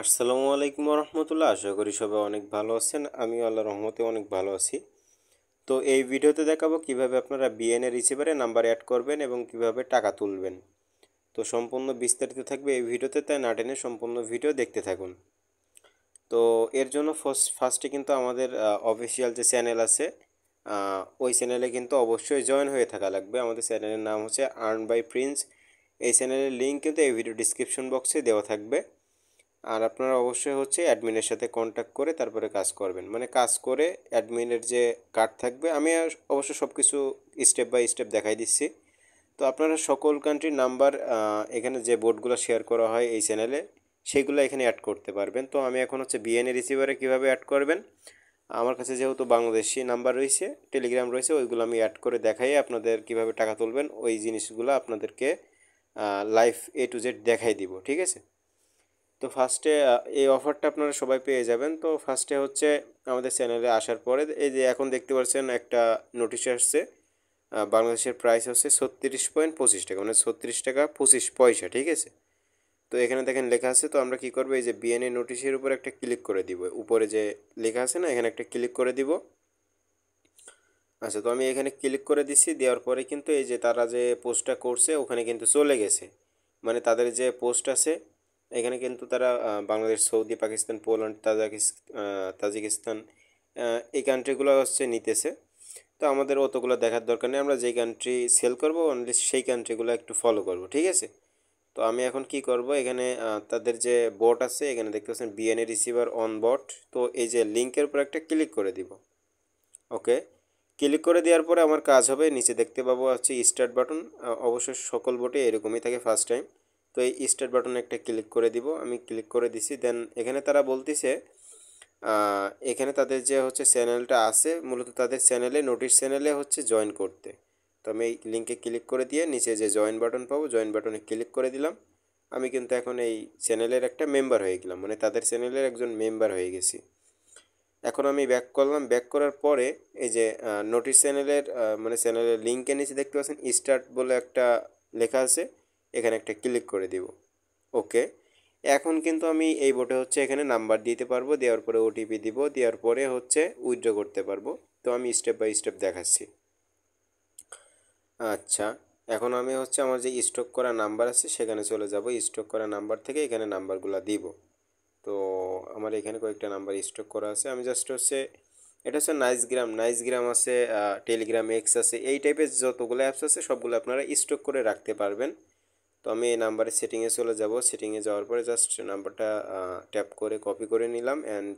আসসালামু আলাইকুম রহমতুল্লাহ। আশা করি সবাই অনেক ভালো আছেন। আমিও আল্লাহর রহমতে অনেক ভালো আছি। তো এই ভিডিওতে দেখাবো কিভাবে আপনারা বিএনএ রিসিভারে নাম্বার অ্যাড করবেন এবং কিভাবে টাকা তুলবেন। তো সম্পূর্ণ বিস্তারিত থাকবে এই ভিডিওতে, তাই না টেনে সম্পূর্ণ ভিডিও দেখতে থাকুন। তো এর জন্য ফার্স্টে কিন্তু আমাদের অফিসিয়াল যে চ্যানেল আছে, ওই চ্যানেলে কিন্তু অবশ্যই জয়েন হয়ে থাকা লাগবে। আমাদের চ্যানেলের নাম হচ্ছে আর্ন বাই প্রিন্স। এই চ্যানেলের লিঙ্ক কিন্তু এই ভিডিও ডিসক্রিপশন বক্সে দেওয়া থাকবে। আর আপনারা অবশ্যই হচ্ছে অ্যাডমিনের সাথে কন্ট্যাক্ট করে তারপরে কাজ করবেন, মানে কাজ করে অ্যাডমিনের যে কার্ড থাকবে, আমি অবশ্য সব কিছু স্টেপ বাই স্টেপ দেখাই দিচ্ছি। তো আপনারা সকল কান্ট্রির নাম্বার এখানে যে বোর্ডগুলো শেয়ার করা হয় এই চ্যানেলে, সেইগুলো এখানে অ্যাড করতে পারবেন। তো আমি এখন হচ্ছে বিএনএ রিসিভারে কীভাবে অ্যাড করবেন, আমার কাছে যেহেতু বাংলাদেশি নাম্বার রয়েছে, টেলিগ্রাম রয়েছে, ওইগুলো আমি অ্যাড করে দেখাই আপনাদের কিভাবে টাকা তুলবেন। ওই জিনিসগুলো আপনাদেরকে লাইভ A to Z দেখাই দিব, ঠিক আছে। তো ফার্স্টে এই অফারটা আপনারা সবাই পেয়ে যাবেন। তো ফার্স্টে হচ্ছে আমাদের চ্যানেলে আসার পরে এই যে এখন দেখতে পাচ্ছেন একটা নোটিশ আসছে, বাংলাদেশের প্রাইস হচ্ছে 36.25 টাকা, মানে 36 টাকা 25 পয়সা, ঠিক আছে। তো এখানে দেখেন লেখা আছে। তো আমরা কি করবো, এই যে বিএনএ নোটিশের উপর একটা ক্লিক করে দিব, উপরে যে লেখা আছে না, এখানে একটা ক্লিক করে দিব। আচ্ছা, তো আমি এখানে ক্লিক করে দিচ্ছি। দেওয়ার পরে কিন্তু এই যে তারা যে পোস্টটা করছে ওখানে কিন্তু চলে গেছে, মানে তাদের যে পোস্ট আছে এখানে কিন্তু তারা Bangladesh, Saudi, Pakistan, Poland, Tajikistan, এই কান্ট্রিগুলো হচ্ছে নিতেছে। তো আমাদের অতগুলো দেখার দরকার নেই, আমরা যেই কান্ট্রি সেল করবো অনলি সেই কান্ট্রিগুলো একটু ফলো করব, ঠিক আছে। তো আমি এখন কি করব, এখানে তাদের যে বট আছে এখানে দেখতে পাচ্ছেন বিএনএ রিসিভার অন বট। তো এই যে লিঙ্কের উপর একটা ক্লিক করে দিব। ওকে, ক্লিক করে দেওয়ার পরে আমার কাজ হবে, নিচে দেখতে পাবো হচ্ছে স্টার্ট বাটন। অবশ্যই সকল বোটে এরকমই থাকে ফার্স্ট টাইম। তো এই স্টার্ট বাটনে একটা ক্লিক করে দিব, আমি ক্লিক করে দিছি। দেন এখানে তারা বলতেছে এখানে তাদের যে হচ্ছে চ্যানেলটা আছে, মূলত তাদের চ্যানেলে নোটিশ চ্যানেলে হচ্ছে জয়েন করতে। তো আমি এই লিঙ্কে ক্লিক করে দিয়ে নিচে যে জয়েন বাটন পাবো, জয়েন বাটনে ক্লিক করে দিলাম। আমি কিন্তু এখন এই চ্যানেলের একটা মেম্বার হয়ে গেলাম, মানে তাদের চ্যানেলের একজন মেম্বার হয়ে গেছি। এখন আমি ব্যাক করলাম, ব্যাক করার পরে এই যে নোটিশ চ্যানেলের মানে চ্যানেলের লিঙ্কের নিচে দেখতে পাচ্ছেন স্টার্ট বলে একটা লেখা আছে, এখানে একটা ক্লিক করে দিব। ওকে, এখন কিন্তু আমি এই বোটে হচ্ছে এখানে নাম্বার দিতে পারবো, দেওয়ার পরে ওটিপি দিব, দেওয়ার পরে হচ্ছে উইথড্র করতে পারবো। তো আমি স্টেপ বাই স্টেপ দেখাচ্ছি। আচ্ছা, এখন আমি হচ্ছে আমার যে স্টক করা নাম্বার আছে সেখানে চলে যাব। স্টক করা নাম্বার থেকে এখানে নাম্বারগুলো দিব। তো আমার এখানে কয়েকটা নাম্বার স্টক করা আছে, আমি জাস্ট হচ্ছে এটা হচ্ছে নাইসগ্রাম, নাইসগ্রাম আছে, টেলিগ্রাম এক্স আছে, এই টাইপের যতগুলো অ্যাপস আছে সবগুলো আপনারা স্টক করে রাখতে পারবেন। তো আমি এই নাম্বারের সেটিংয়ে চলে যাব। সেটিংয়ে যাওয়ার পরে জাস্ট নাম্বারটা ট্যাপ করে কপি করে নিলাম, অ্যান্ড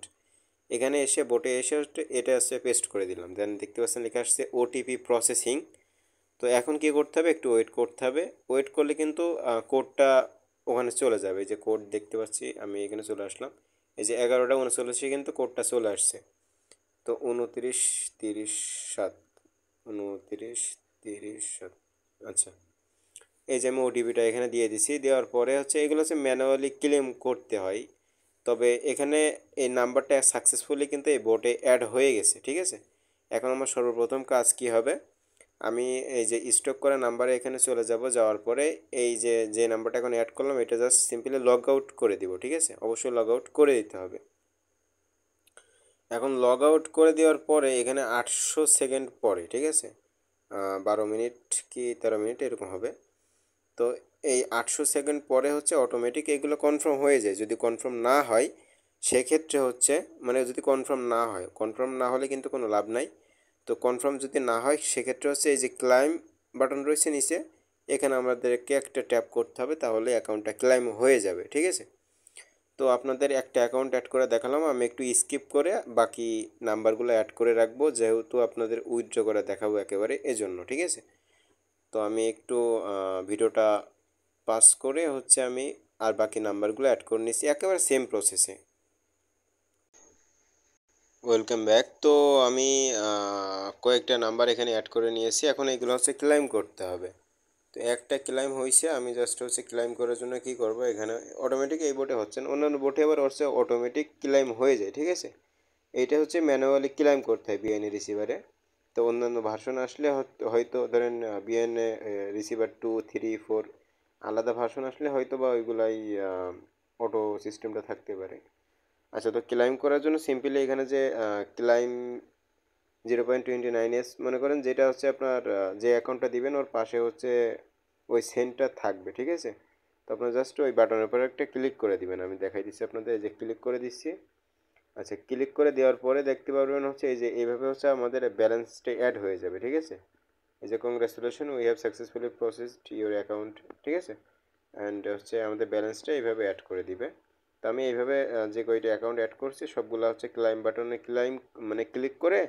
এখানে এসে বোটে এসে এটা হচ্ছে পেস্ট করে দিলাম। দেন দেখতে পাচ্ছেন লেখা আসছে ওটিপি প্রসেসিং। তো এখন কি করতে হবে, একটু ওয়েট করতে হবে। ওয়েট করলে কিন্তু কোডটা ওখানে চলে যাবে। এই যে কোড দেখতে পাচ্ছি, আমি এখানে চলে আসলাম। এই যে 11টা 39 কিন্তু কোডটা চলে আসছে। তো 29 30 7, 29 30 7। আচ্ছা, এই যে আমি ওটিপিটা এখানে দিয়ে দিছি। দেওয়ার পরে হচ্ছে এগুলো হচ্ছে ম্যানুয়ালি ক্লেম করতে হয়। তবে এখানে এই নাম্বারটা সাকসেসফুলি কিন্তু এই বোটে অ্যাড হয়ে গেছে, ঠিক আছে। এখন আমার সর্বপ্রথম কাজ কি হবে, আমি এই যে স্টক করা নাম্বারে এখানে চলে যাব। যাওয়ার পরে এই যে যে নাম্বারটা এখন অ্যাড করলাম এটা জাস্ট সিম্পলি লগ আউট করে দিব, ঠিক আছে। অবশ্যই লগ আউট করে দিতে হবে। এখন লগ আউট করে দেওয়ার পরে এখানে 800 সেকেন্ড পরে, ঠিক আছে, 12 মিনিট কি 13 মিনিট এরকম হবে। তো এই 800 সেকেন্ড পরে হচ্ছে অটোমেটিক এগুলো কনফার্ম হয়ে যায়। যদি কনফার্ম না হয় সেক্ষেত্রে হচ্ছে, মানে যদি কনফার্ম না হয়, কনফার্ম না হলে কিন্তু কোনো লাভ নাই। তো কনফার্ম যদি না হয় সেক্ষেত্রে হচ্ছে এই যে ক্লাইম বাটন রয়েছে নিচে, এখানে আমাদেরকে একটা ট্যাপ করতে হবে, তাহলে অ্যাকাউন্টটা ক্লাইম হয়ে যাবে, ঠিক আছে। তো আপনাদের একটা অ্যাকাউন্ট অ্যাড করে দেখালাম, আমি একটু স্কিপ করে বাকি নাম্বারগুলো অ্যাড করে রাখবো, যেহেতু আপনাদের উইথড্র করে দেখাবো একেবারে এজন্য, ঠিক আছে। তো আমি একটু ভিডিওটা পাস করে হচ্ছে আমি আর বাকি নাম্বারগুলো অ্যাড করে নিচ্ছি একেবারে সেম প্রসেসে। Welcome back. তো আমি কয়েকটা নাম্বার এখানে অ্যাড করে নিয়েছি, এখন এইগুলো হচ্ছে ক্লাইম করতে হবে। তো একটা ক্লাইম হয়েছে, আমি জাস্ট হচ্ছে ক্লাইম করার জন্য কি করব, এখানে অটোমেটিক এই বোটে হচ্ছে না, অন্যান্য বোটে আবার হচ্ছে অটোমেটিক ক্লাইম হয়ে যায়, ঠিক আছে। এইটা হচ্ছে ম্যানুয়ালি ক্লাইম করতে হয় বিএনএ রিসিভারে। তো অন্যান্য ভার্সন আসলে হয়তো ধরেন বিএনএ রিসিভার 2 3 4 আলাদা ভার্সন আসলে হয়তো বা ওইগুলাই অটো সিস্টেমটা থাকতে পারে। আচ্ছা, তো ক্লাইম করার জন্য সিম্পলি এখানে যে ক্লাইম 0.29s মনে করেন, যেটা হচ্ছে আপনার যে অ্যাকাউন্টটা দিবেন ওর পাশে হচ্ছে ওই সেন্টটা থাকবে, ঠিক আছে? তো আপনার জাস্ট ওই বাটনের উপর একটা ক্লিক করে দিবেন। আমি দেখাই দিচ্ছি আপনাদের, এই যে ক্লিক করে দিচ্ছি। আচ্ছা, ক্লিক করে দেওয়ার পরে দেখতে পারবেন হচ্ছে এই যে এইভাবে হচ্ছে আমাদের ব্যালেন্সটা অ্যাড হয়ে যাবে, ঠিক আছে? এই যে congratulation, we have successfully processed your account, ঠিক আছে? অ্যান্ড হচ্ছে আমাদের ব্যালেন্সটা এইভাবে অ্যাড করে দিবে। তো আমি এইভাবে যে কয়টা অ্যাকাউন্ট অ্যাড করছি সবগুলো হচ্ছে ক্লাইম বাটনে মানে ক্লিক করে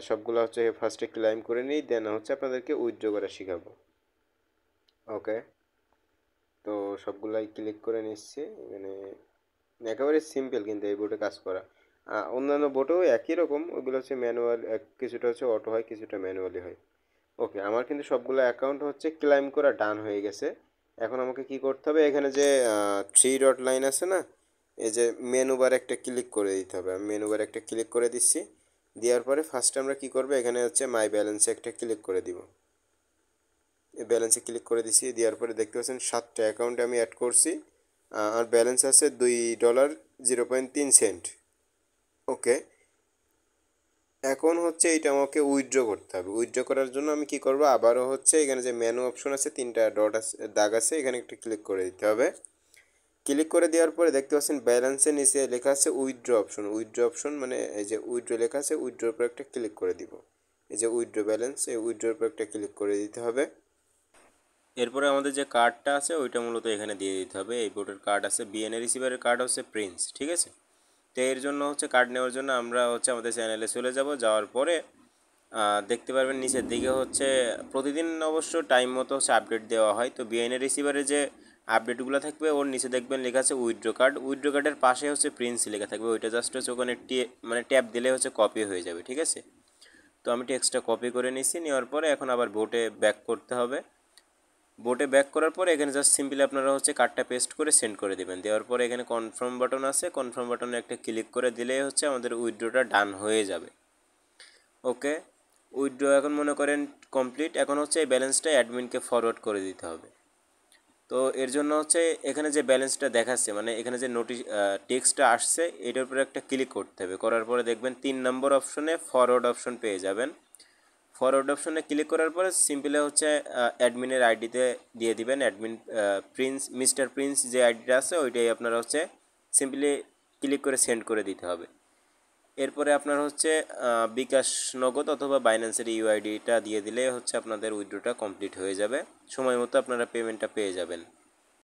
সবগুলো হচ্ছে ফার্স্টে ক্লাইম করে নিই, দেন হচ্ছে আপনাদেরকে উইথড্র করা শেখাবো। ওকে, তো সবগুলাই ক্লিক করে নিচ্ছি এখানে। একেবারে সিম্পল কিন্তু এই বোর্ডে কাজ করা। অন্যান্য বোর্ডেও একই রকম, ওগুলো হচ্ছে ম্যানুয়াল, কিছুটা হচ্ছে অটো হয়, কিছুটা ম্যানুয়ালি হয়। ওকে, আমার কিন্তু সবগুলো অ্যাকাউন্ট হচ্ছে ক্লাইম করা ডান হয়ে গেছে। এখন আমাকে কি করতে হবে, এখানে যে থ্রি ডট লাইন আছে না, এই যে মেনু বার একটা ক্লিক করে দিতে হবে। আমি মেনু বার একটা ক্লিক করে দিচ্ছি। দেওয়ার পরে ফার্স্টে আমরা কি করবো, এখানে হচ্ছে মাই ব্যালেন্সে একটা ক্লিক করে দিব। এই ব্যালেন্সে ক্লিক করে দিচ্ছি। দেওয়ার পরে দেখতে পাচ্ছেন 7টা অ্যাকাউন্টে আমি অ্যাড করছি। আর ব্যালেন্স আছে $2.03। ওকে, এখন হচ্ছে এইটা আমাকে উইথড্র করতে হবে। উইথড্র করার জন্য আমি কি করব, আবারও হচ্ছে এখানে যে মেনু অপশন আছে, 3টা ডট আছে, দাগ আছে, এখানে একটা ক্লিক করে দিতে হবে। ক্লিক করে দেওয়ার পরে দেখতে পাচ্ছেন ব্যালেন্সের নিচে লেখা আছে উইথড্র অপশন। উইথড্র অপশন মানে এই যে উইথড্র লেখা আছে, উইথড্রর উপর একটা ক্লিক করে দিব। এই যে উইথড্র ব্যালেন্স, এই উইথড্রর উপর একটা ক্লিক করে দিতে হবে। এরপরে আমাদের যে কার্ডটা আছে ওইটা মূলত এখানে দিয়ে দিতে হবে। এই বোর্ডের কার্ড আছে, বিএনএ রিসিভারের কার্ড হচ্ছে প্রিন্স, ঠিক আছে? তো এর জন্য হচ্ছে কার্ড নেওয়ার জন্য আমরা হচ্ছে আমাদের চ্যানেলে চলে যাব। যাওয়ার পরে দেখতে পারবেন নিচের দিকে হচ্ছে প্রতিদিন অবশ্য টাইম মতো হচ্ছে আপডেট দেওয়া হয়। তো বিএনএ রিসিভারে যে আপডেটগুলো থাকবে ওর নিচে দেখবেন লেখা আছে উইথড্র কার্ড। উইথড্র কার্ডের পাশে হচ্ছে প্রিন্স লেখা থাকবে, ওইটা জাস্ট হচ্ছে ওখানে মানে ট্যাপ দিলে হচ্ছে কপি হয়ে যাবে, ঠিক আছে? তো আমি টেক্সটটা কপি করে নিচ্ছি। নেওয়ার পরে এখন আবার বোটে ব্যাক করতে হবে। বোটে ব্যাক করার পরে এখানে জাস্ট সিম্পলি আপনারা হচ্ছে কার্ডটা পেস্ট করে সেন্ড করে দেবেন। দেওয়ার পরে এখানে কনফার্ম বাটন আছে, কনফার্ম বাটনে একটা ক্লিক করে দিলেই হচ্ছে আমাদের উইথড্রটা ডান হয়ে যাবে। ওকে, উইথড্র এখন মনে করেন কমপ্লিট। এখন হচ্ছে এই ব্যালেন্সটা অ্যাডমিনকে ফরওয়ার্ড করে দিতে হবে। তো এর জন্য হচ্ছে এখানে যে ব্যালেন্সটা দেখাচ্ছে, মানে এখানে যে টেক্সটটা আসছে এটার উপরে একটা ক্লিক করতে হবে। করার পরে দেখবেন 3 নম্বর অপশনে ফরওয়ার্ড অপশন পেয়ে যাবেন। ফরওয়ার্ড অপশনে ক্লিক করার পরে সিম্পলি হচ্ছে অ্যাডমিনের আইডিতে দিয়ে দিবেন। অ্যাডমিন মিস্টার প্রিন্স যে আইডিটা আছে ওইটাই আপনারা হচ্ছে সিম্পলি ক্লিক করে সেন্ড করে দিতে হবে। এরপরে আপনার হচ্ছে বিকাশ নগদ অথবা বাইন্যান্সের ইউআইডিটা দিয়ে দিলে হচ্ছে আপনাদের উইথড্রটা কমপ্লিট হয়ে যাবে। সময় মতো আপনারা পেমেন্টটা পেয়ে যাবেন।